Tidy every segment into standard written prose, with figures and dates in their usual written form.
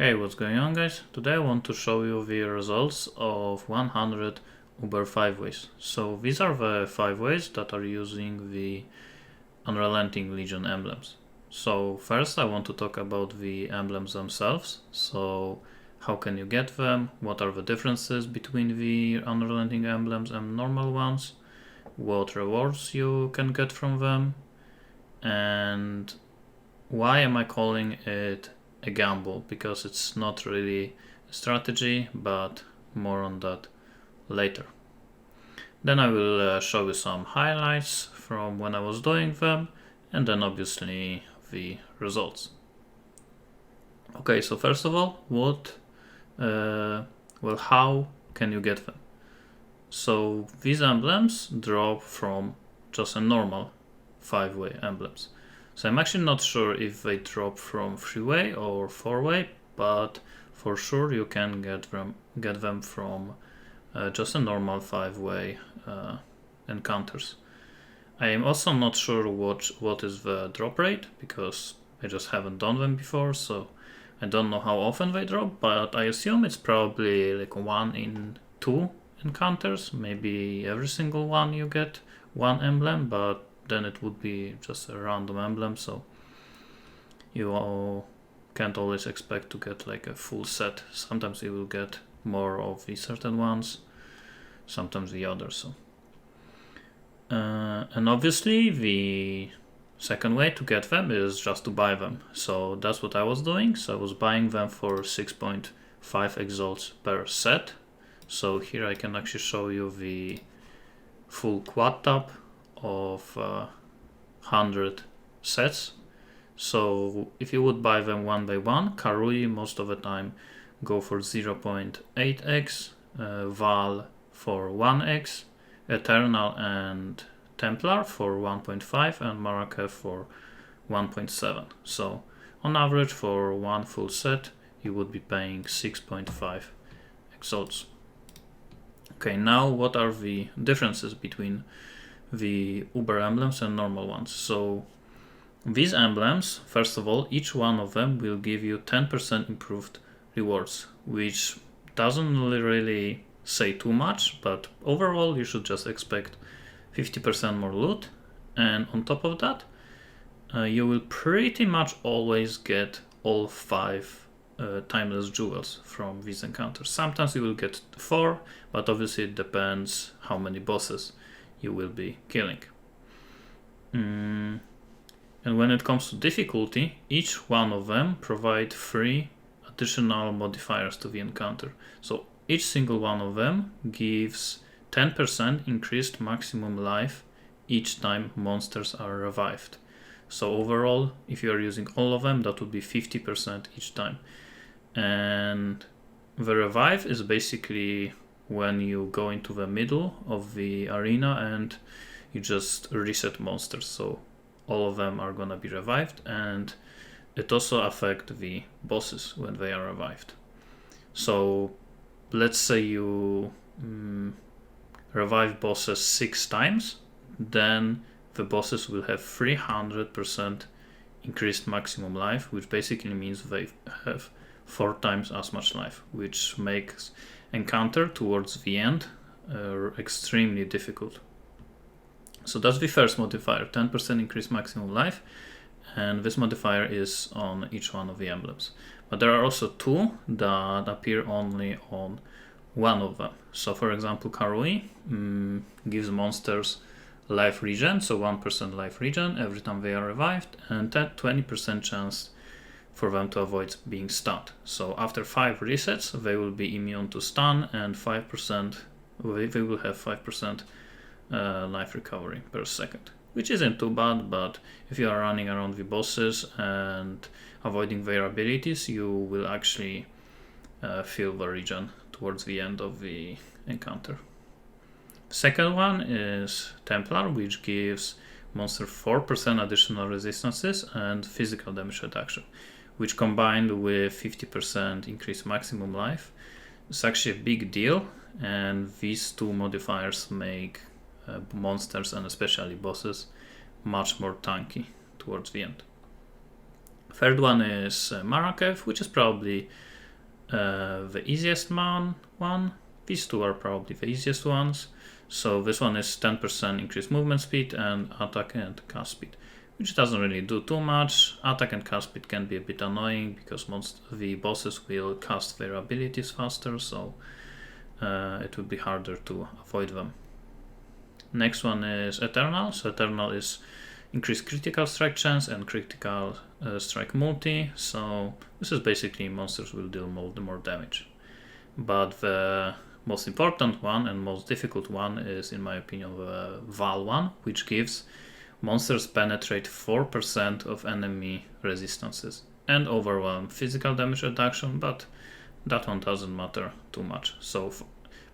Hey, what's going on, guys? Today I want to show you the results of 100 Uber 5 ways. So these are the 5 ways that are using the Unrelenting Legion emblems. So first I want to talk about the emblems themselves. So how can you get them? What are the differences between the Unrelenting emblems and normal ones? What rewards you can get from them? And why am I calling it a gamble? Because it's not really a strategy, but more on that later. Then I will show you some highlights from when I was doing them, and then obviously the results. Okay, so first of all, how can you get them? So these emblems drop from just a normal 5-way emblems. So I'm actually not sure if they drop from 3-way or 4-way, but for sure you can get them from just a normal 5-way encounters. I am also not sure what is the drop rate, because I just haven't done them before, so I don't know how often they drop, but I assume it's probably like 1 in 2 encounters. Maybe every single one you get one emblem, but then it would be just a random emblem, so you can't always expect to get like a full set. Sometimes you will get more of the certain ones, sometimes the others. So and obviously the second way to get them is just to buy them. So that's what I was doing. So I was buying them for 6.5 exalts per set. So here I can actually show you the full quad tab of 100 sets. So if you would buy them one by one, Karui most of the time go for 0.8x, Val for 1x, Eternal and Templar for 1.5, and Maraka for 1.7. So on average for one full set you would be paying 6.5 exalts. Okay, now what are the differences between the Uber emblems and normal ones? So these emblems, first of all, each one of them will give you 10% improved rewards, which doesn't really say too much, but overall you should just expect 50% more loot, and on top of that you will pretty much always get all 5 timeless jewels from these encounters. Sometimes you will get 4, but obviously it depends how many bosses you will be killing. And when it comes to difficulty, each one of them provide 3 additional modifiers to the encounter. So each single one of them gives 10% increased maximum life each time monsters are revived. So overall, if you are using all of them, that would be 50% each time. And the revive is basically when you go into the middle of the arena and you just reset monsters. So all of them are gonna be revived, and it also affects the bosses when they are revived. So let's say you revive bosses 6 times, then the bosses will have 300% increased maximum life, which basically means they have 4 times as much life, which makes encounter towards the end extremely difficult. So that's the first modifier, 10% increased maximum life, and this modifier is on each one of the emblems. But there are also 2 that appear only on one of them. So for example, Karui gives monsters life regen, so 1% life regen every time they are revived, and 20% chance for them to avoid being stunned. So after 5 resets they will be immune to stun, and 5% they will have 5% life recovery per second, which isn't too bad. But if you are running around the bosses and avoiding their abilities, you will actually feel the regen towards the end of the encounter. Second one is Templar, which gives monster 4% additional resistances and physical damage reduction, which combined with 50% increased maximum life is actually a big deal, and these 2 modifiers make monsters and especially bosses much more tanky towards the end. Third one is Marakev, which is probably the easiest one. These two are probably the easiest ones. So this one is 10% increased movement speed and attack and cast speed, which doesn't really do too much. Attack and cast speed can be a bit annoying because most of the bosses will cast their abilities faster, so it would be harder to avoid them. Next one is Eternal. So Eternal is increased critical strike chance and critical strike multi. So this is basically monsters will deal more damage. But the most important one and most difficult one is, in my opinion, the Val one, which gives monsters penetrate 4% of enemy resistances and overwhelm physical damage reduction, but that one doesn't matter too much. So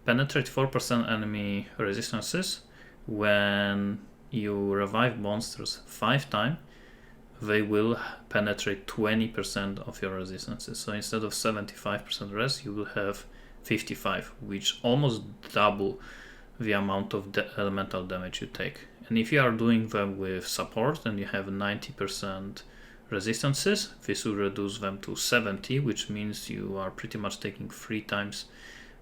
penetrate 4% enemy resistances. When you revive monsters 5 times, they will penetrate 20% of your resistances. So instead of 75% res, you will have 55, which almost double the amount of elemental damage you take. And if you are doing them with support and you have 90% resistances, this will reduce them to 70, which means you are pretty much taking 3 times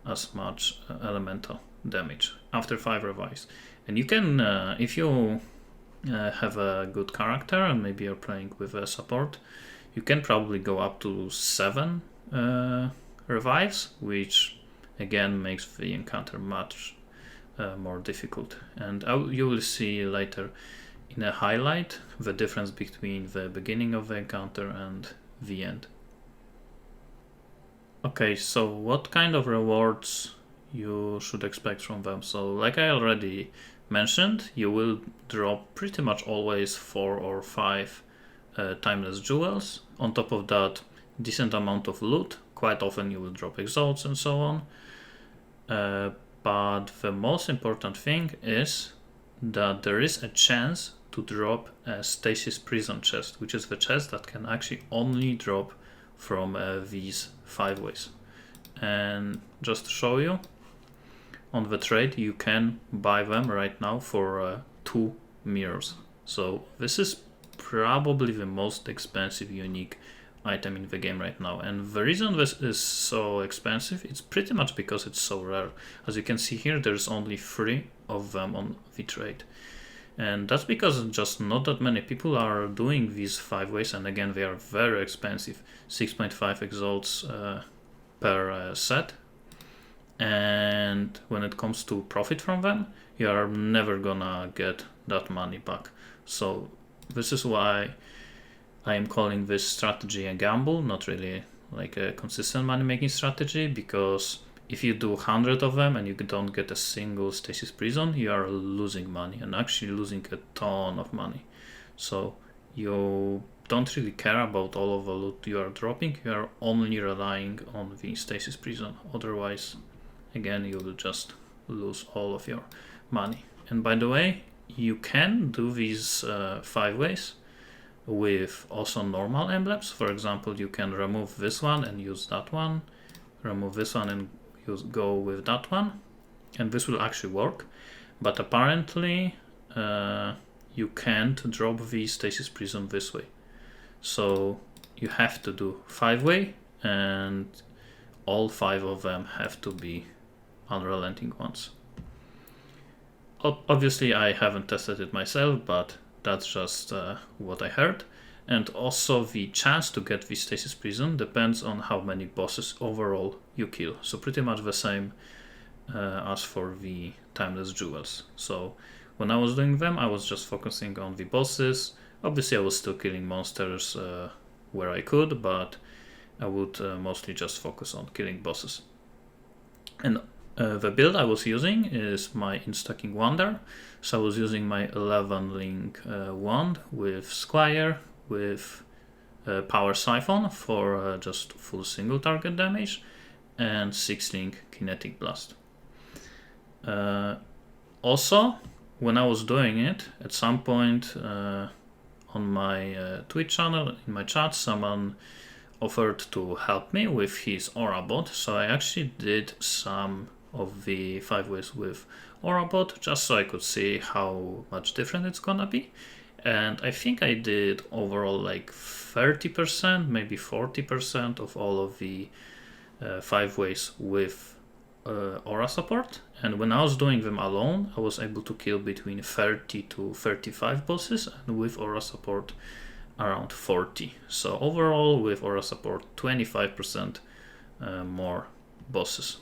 as much elemental damage after 5 revives. And you can, if you have a good character and maybe you're playing with a support, you can probably go up to 7 revives, which again makes the encounter much more difficult. And you will see later in a highlight the difference between the beginning of the encounter and the end. Okay, so what kind of rewards you should expect from them? So like I already mentioned, you will drop pretty much always 4 or 5 timeless jewels. On top of that, decent amount of loot. Quite often you will drop exalts and so on. But the most important thing is that there is a chance to drop a Stasis prison chest, which is the chest that can actually only drop from these 5 ways. And just to show you, on the trade you can buy them right now for 2 mirrors. So this is probably the most expensive unique item in the game right now, and the reason this is so expensive, it's pretty much because it's so rare. As you can see here, there's only 3 of them on the trade, and that's because just not that many people are doing these 5 ways, and again they are very expensive, 6.5 exalts per set. And when it comes to profit from them, you are never gonna get that money back. So this is why I am calling this strategy a gamble, not really like a consistent money making strategy, because if you do 100 of them and you don't get a single Stasis prison, you are losing money, and actually losing a ton of money. So you don't really care about all of the loot you are dropping, you are only relying on the Stasis prison. Otherwise, again, you will just lose all of your money. And by the way, you can do these 5 ways with also normal emblems. For example, you can remove this one and use that one, remove this one and go with that one, and this will actually work. But apparently you can't drop the Stasis prison this way. So you have to do 5 way, and all 5 of them have to be Unrelenting ones. Obviously I haven't tested it myself, but that's just what I heard. And also the chance to get the Stasis prison depends on how many bosses overall you kill. So pretty much the same as for the timeless jewels. So when I was doing them, I was just focusing on the bosses. Obviously I was still killing monsters where I could, but I would mostly just focus on killing bosses. And the build I was using is my Instacking Wonder. So I was using my 11 link wand with Squire, with Power Siphon for just full single target damage, and 6 link Kinetic Blast. Also, when I was doing it, at some point on my Twitch channel, in my chat, someone offered to help me with his Aura bot. So I actually did some of the 5 ways with Aura bot, just so I could see how much different it's gonna be. And I think I did overall like 30%, maybe 40% of all of the 5 ways with aura support. And when I was doing them alone, I was able to kill between 30 to 35 bosses, and with aura support around 40. So overall with aura support 25% more bosses.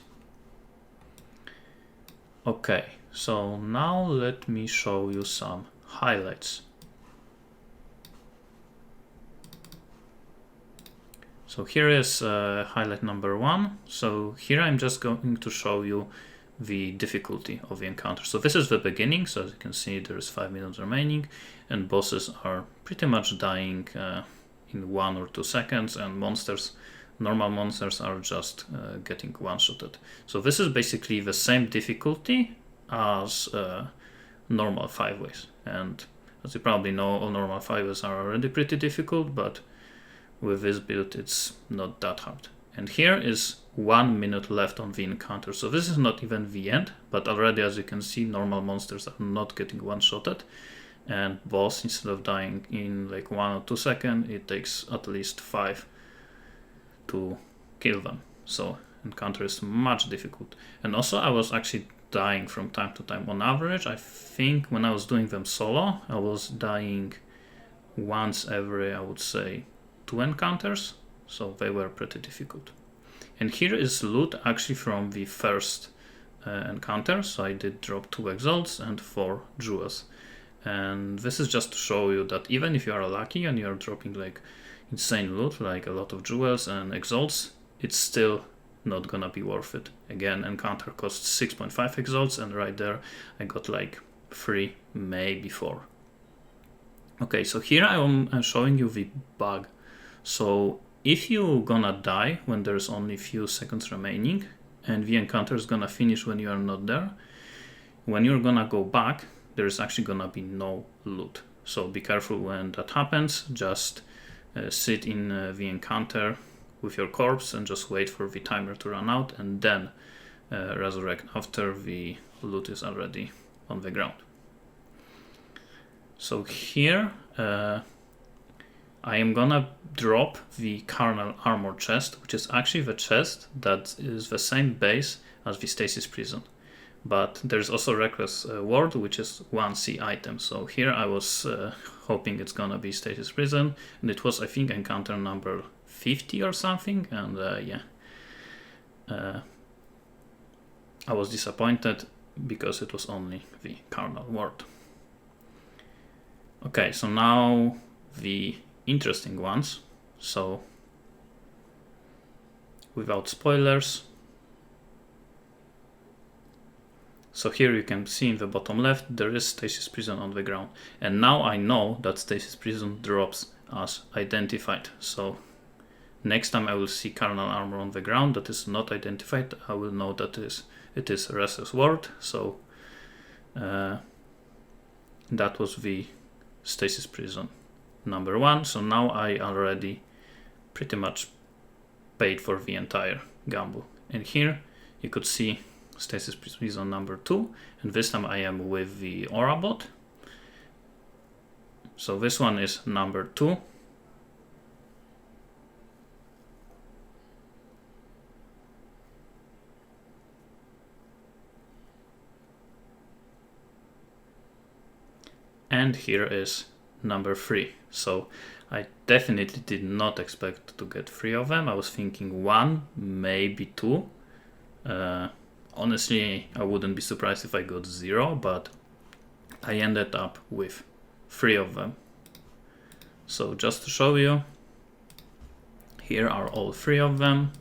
Okay, so now let me show you some highlights. So here is highlight number 1. So here I'm just going to show you the difficulty of the encounter. So this is the beginning, so as you can see there is 5 minutes remaining, and bosses are pretty much dying in 1 or 2 seconds, and normal monsters are just getting one-shotted. So this is basically the same difficulty as normal 5 ways, and as you probably know, all normal 5 ways are already pretty difficult, but with this build it's not that hard. And here is 1 minute left on the encounter. So this is not even the end, but already as you can see, normal monsters are not getting one-shotted. And boss, instead of dying in like 1 or 2 seconds, it takes at least 5 to kill them. So encounter is much difficult. And also I was actually dying from time to time. On average, I think when I was doing them solo, I was dying once every, I would say, 2 encounters. So they were pretty difficult. And here is loot actually from the first encounter. So I did drop 2 exalts and 4 jewels. And this is just to show you that even if you are lucky and you are dropping like insane loot, like a lot of jewels and exalts, it's still not gonna be worth it. Again, encounter costs 6.5 exalts, and right there I got like 3, maybe 4. Okay, so here I'm showing you the bug. So if you're gonna die when there's only few seconds remaining and the encounter is gonna finish when you are not there, when you're gonna go back, there's actually gonna be no loot. So be careful when that happens. Just sit in the encounter with your corpse and just wait for the timer to run out, and then resurrect after the loot is already on the ground. So here I am gonna drop the Carnal Armor chest, which is actually the chest that is the same base as the Stasis Prison. But there's also Reckless Ward, which is 1C item. So here I was hoping it's gonna be Stasis Prison, and it was, I think, encounter number 50 or something, and I was disappointed because it was only the Carnal Ward. Okay, so now the interesting ones. So without spoilers, so here you can see in the bottom left there is Stasis Prison on the ground, and now I know that Stasis Prison drops as identified. So next time I will see Carnal Armor on the ground that is not identified, I will know that it is Restless Ward. So that was the Stasis Prison number 1. So now I already pretty much paid for the entire gamble. And here you could see Stasis Prison number 2, and this time I am with the Aura bot. So this one is number 2. And here is number 3. So I definitely did not expect to get 3 of them. I was thinking 1, maybe 2. Honestly, I wouldn't be surprised if I got 0, but I ended up with 3 of them. So just to show you, here are all 3 of them,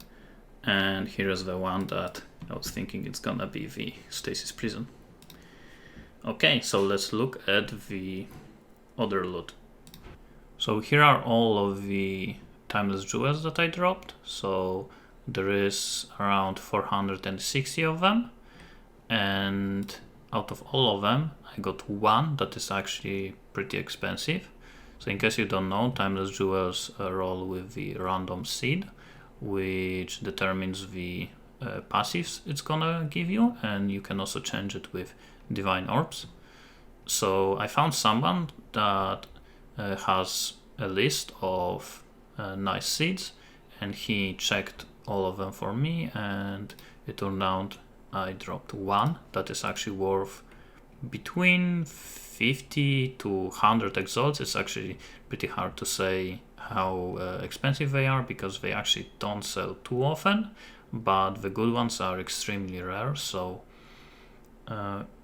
and here is the one that I was thinking it's gonna be the Stasis Prison. Okay, so let's look at the other loot. So here are all of the timeless jewels that I dropped. So there is around 460 of them, and out of all of them I got 1 that is actually pretty expensive. So in case you don't know, timeless jewels roll with the random seed, which determines the passives it's gonna give you, and you can also change it with divine orbs. So I found someone that has a list of nice seeds, and he checked all of them for me, and it turned out I dropped one that is actually worth between 50 to 100 exalts. It's actually pretty hard to say how expensive they are because they actually don't sell too often, but the good ones are extremely rare, so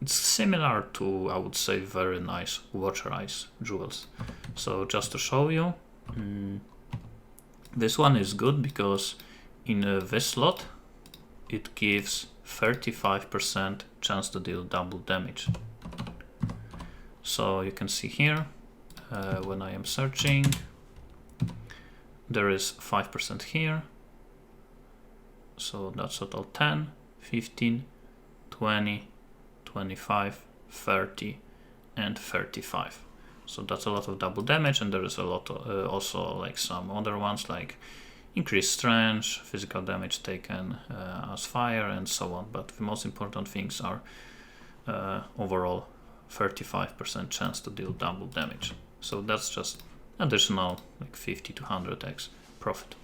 it's similar to, I would say, very nice Watcher Eyes jewels. So just to show you, this one is good because in this slot it gives 35% chance to deal double damage. So you can see here, when I am searching, there is 5% here. So that's total 10, 15, 20, 25, 30, and 35. So that's a lot of double damage, and there is a lot of, also like some other ones like increased strength, physical damage taken as fire, and so on. But the most important things are overall 35% chance to deal double damage. So that's just additional like 50 to 100x profit.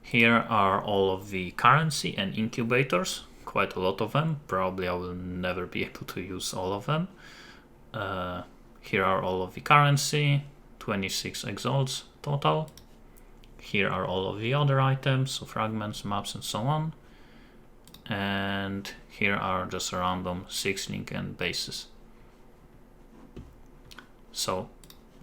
Here are all of the currency and incubators, quite a lot of them. Probably I will never be able to use all of them. Here are all of the currency, 26 exalts total. Here are all of the other items, so fragments, maps, and so on. And here are just random 6-link and bases. So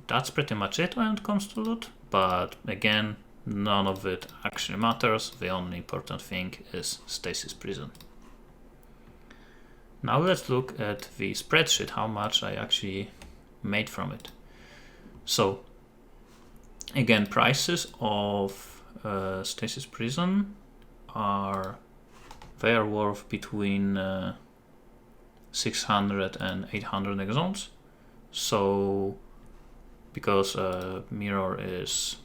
that's pretty much it when it comes to loot, but again, none of it actually matters. The only important thing is Stasis Prison. Now let's look at the spreadsheet, how much I actually made from it. So again, prices of Stasis Prison are worth between 600 and 800 exalts. So because mirror is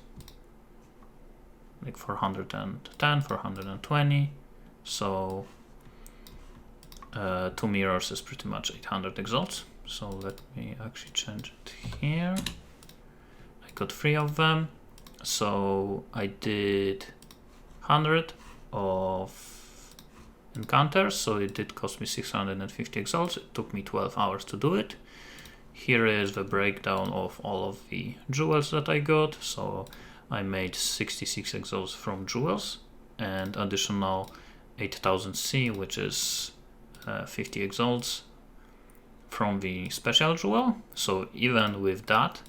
like 410, 420, so 2 mirrors is pretty much 800 exalts. So let me actually change it here. I got 3 of them, so I did 100 of encounters, so it did cost me 650 exalts. It took me 12 hours to do it. Here is the breakdown of all of the jewels that I got. So I made 66 exalts from jewels and additional 8000 C, which is 50 exalts from the special jewel. So even with that,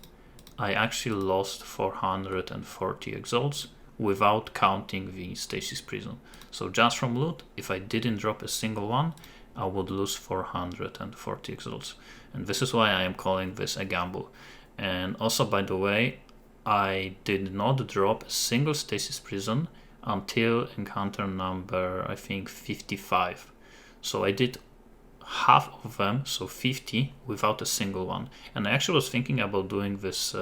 I actually lost 440 exalts without counting the Stasis Prison. So just from loot, if I didn't drop a single one, I would lose 440 exalts. And this is why I am calling this a gamble. And also, by the way, I did not drop a single Stasis Prison until encounter number, I think, 55. So I did half of them, so 50, without a single one. And I actually was thinking about doing this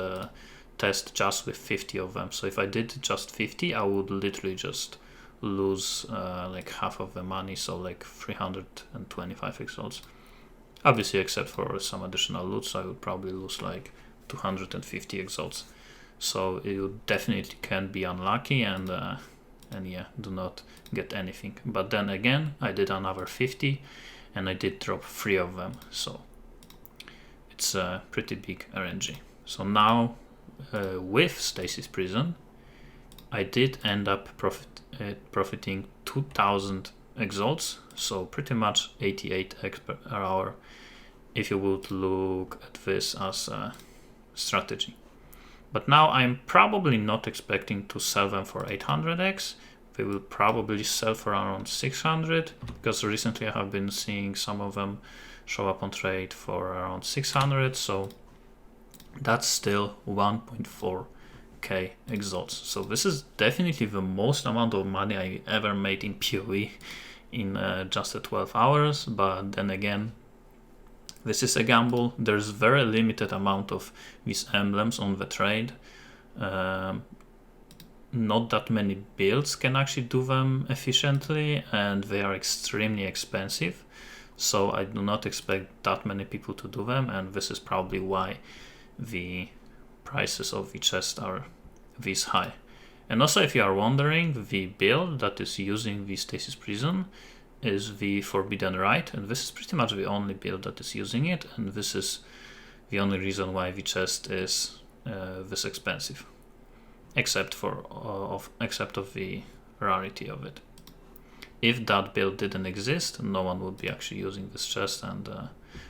test just with 50 of them. So if I did just 50, I would literally just lose like half of the money, so like 325 exalts. Obviously, except for some additional loot, so I would probably lose like 250 exalts. So you definitely can be unlucky and yeah, do not get anything. But then again, I did another 50 and I did drop 3 of them, so it's a pretty big RNG. So now with Stasis Prison, I did end up profiting 2000 exalts, so pretty much 88 x per hour if you would look at this as a strategy. But now I'm probably not expecting to sell them for 800x. They will probably sell for around 600, because recently I have been seeing some of them show up on trade for around 600, so that's still 1.4k exalts. So this is definitely the most amount of money I ever made in PoE in just 12 hours, but then again, this is a gamble. There's very limited amount of these emblems on the trade. Not that many builds can actually do them efficiently, and they are extremely expensive. So I do not expect that many people to do them, and this is probably why the prices of the chest are this high. And also, if you are wondering, the build that is using the Stasis Prison is the Forbidden Rite, and this is pretty much the only build that is using it, and this is the only reason why the chest is this expensive, except of the rarity of it. If that build didn't exist, no one would be actually using this chest, and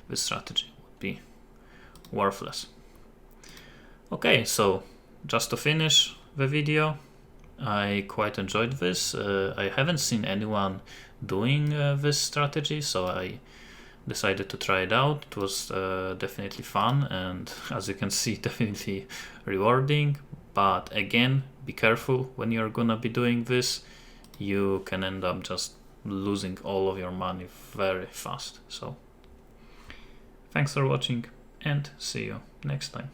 this strategy would be worthless. Okay, so just to finish the video, I quite enjoyed this. I haven't seen anyone doing this strategy, so I decided to try it out. It was definitely fun, and as you can see, definitely rewarding. But again, be careful when you're gonna be doing this. You can end up just losing all of your money very fast. So thanks for watching, and see you next time.